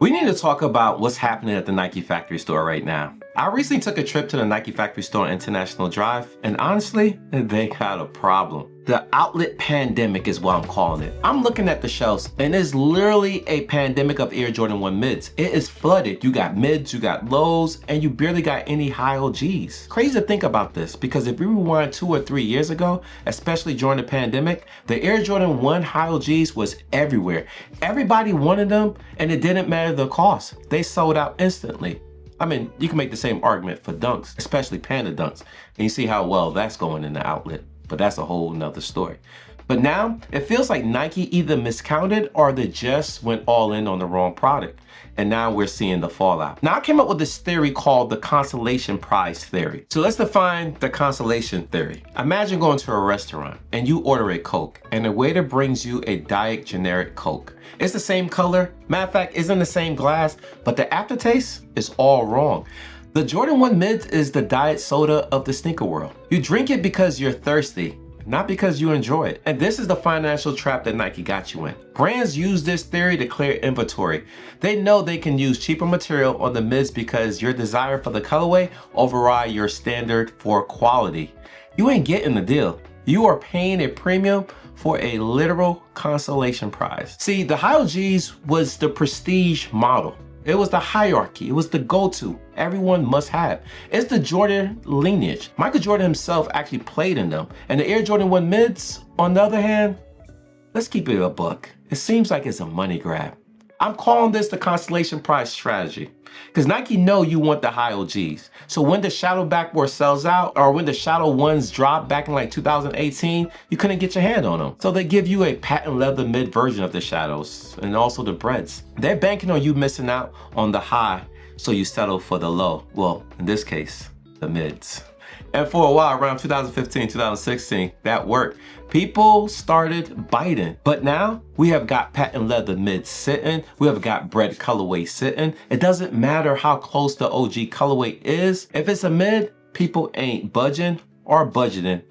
We need to talk about what's happening at the Nike factory store right now. I recently took a trip to the Nike factory store on International Drive, and honestly, they got a problem. The outlet pandemic is what I'm calling it. I'm looking at the shelves, and it's literally a pandemic of Air Jordan 1 mids. It is flooded. You got mids, you got lows, and you barely got any high OGs. Crazy to think about this, because if we rewind 2 or 3 years ago, especially during the pandemic, the Air Jordan 1 high OGs was everywhere. Everybody wanted them, and it didn't matter the cost. They sold out instantly. I mean, you can make the same argument for dunks, especially Panda dunks, and you see how well that's going in the outlet. But that's a whole nother story. But now it feels like Nike either miscounted or they just went all in on the wrong product. And now we're seeing the fallout. Now I came up with this theory called the Consolation Prize theory. So let's define the consolation theory. Imagine going to a restaurant and you order a Coke and the waiter brings you a Diet generic Coke. It's the same color, matter of fact, it's in the same glass, but the aftertaste is all wrong. The Jordan 1 Mids is the diet soda of the sneaker world. You drink it because you're thirsty, not because you enjoy it. And this is the financial trap that Nike got you in. Brands use this theory to clear inventory. They know they can use cheaper material on the mids because your desire for the colorway override your standard for quality. You ain't getting the deal. You are paying a premium for a literal consolation prize. See, the high OGs was the prestige model. It was the hierarchy. It was the go-to. Everyone must have. It's the Jordan lineage. Michael Jordan himself actually played in them. And the Air Jordan 1 mids, on the other hand, let's keep it a buck. It seems like it's a money grab. I'm calling this the Consolation Prize strategy. Because Nike know you want the high OGs. So when the shadow backboard sells out, or when the shadow ones dropped back in like 2018, you couldn't get your hand on them. So they give you a patent leather mid version of the shadows and also the breads. They're banking on you missing out on the high, so you settle for the low. Well, in this case, the mids. And for a while, around 2015, 2016, that worked. People started biting. But now we have got patent leather mids sitting. We have got bread colorway sitting. It doesn't matter how close the OG colorway is. If it's a mid, people ain't budging or budgeting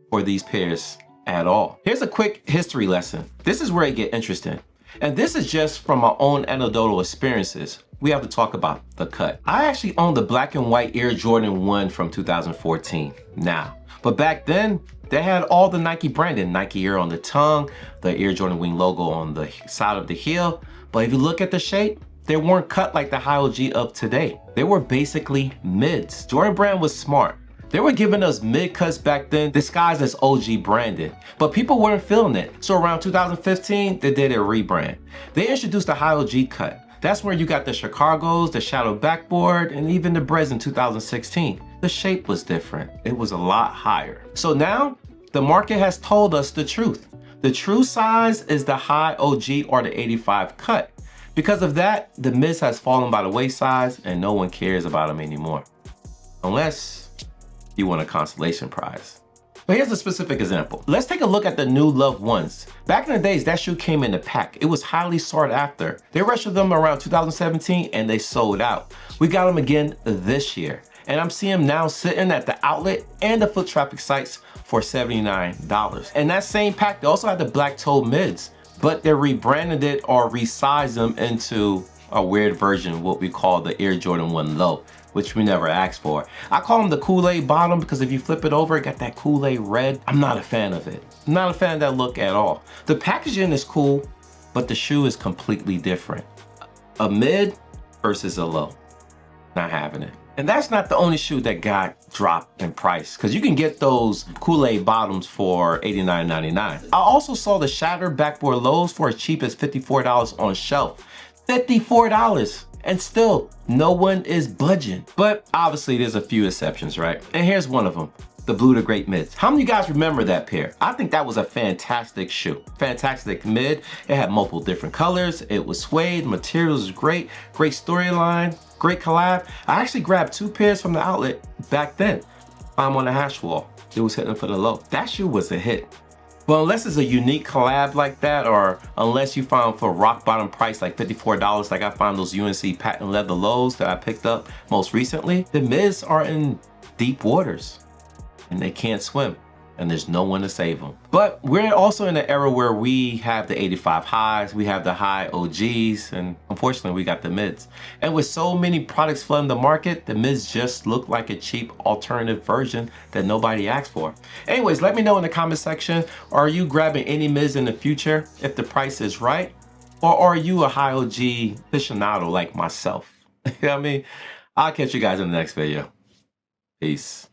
for these pairs at all. Here's a quick history lesson. This is where it gets interesting. And this is just from my own anecdotal experiences. We have to talk about the cut. I actually own the black and white Air Jordan 1 from 2014 now. But back then, they had all the Nike branding, Nike Air on the tongue, the Air Jordan Wing logo on the side of the heel. But if you look at the shape, they weren't cut like the high OG of today. They were basically mids. Jordan Brand was smart. They were giving us mid cuts back then, disguised as OG branded, but people weren't feeling it. So around 2015, they did a rebrand. They introduced the high OG cut. That's where you got the Chicagos, the shadow backboard, and even the breads in 2016. The shape was different. It was a lot higher. So now the market has told us the truth. The true size is the high OG or the 85 cut. Because of that, the mids has fallen by the wayside and no one cares about them anymore. Unless you want a consolation prize. But here's a specific example. Let's take a look at the new Love Ones. Back in the days, that shoe came in a pack. It was highly sought after. They rushed them around 2017 and they sold out. We got them again this year. And I'm seeing them now sitting at the outlet and the foot traffic sites for $79. And that same pack, they also had the black toe mids, but they rebranded it or resized them into a weird version of what we call the Air Jordan 1 Low, which we never asked for. I call them the Kool-Aid bottom because if you flip it over, it got that Kool-Aid red. I'm not a fan of it. I'm not a fan of that look at all. The packaging is cool, but the shoe is completely different. A mid versus a low. Not having it. And that's not the only shoe that got dropped in price, because you can get those Kool-Aid bottoms for $89.99. I also saw the shattered backboard lows for as cheap as $54 on shelf. $54! And still, no one is budging. But obviously there's a few exceptions, right? And here's one of them, the Blue to Great Mids. How many of you guys remember that pair? I think that was a fantastic shoe. Fantastic mid. It had multiple different colors. It was suede, materials was great, great storyline, great collab. I actually grabbed 2 pairs from the outlet back then. I'm on the hash wall. It was hitting for the low. That shoe was a hit. Well, unless it's a unique collab like that, or unless you found for rock bottom price like $54, like I found those UNC patent leather lows that I picked up most recently, the mids are in deep waters and they can't swim. and there's no one to save them. But we're also in an era where we have the 85 highs, we have the high OGs, and unfortunately we got the mids. And with so many products flooding the market, the mids just look like a cheap alternative version that nobody asked for. Anyways, let me know in the comment section, are you grabbing any mids in the future if the price is right? Or are you a high OG aficionado like myself? You know what I mean? I'll catch you guys in the next video. Peace.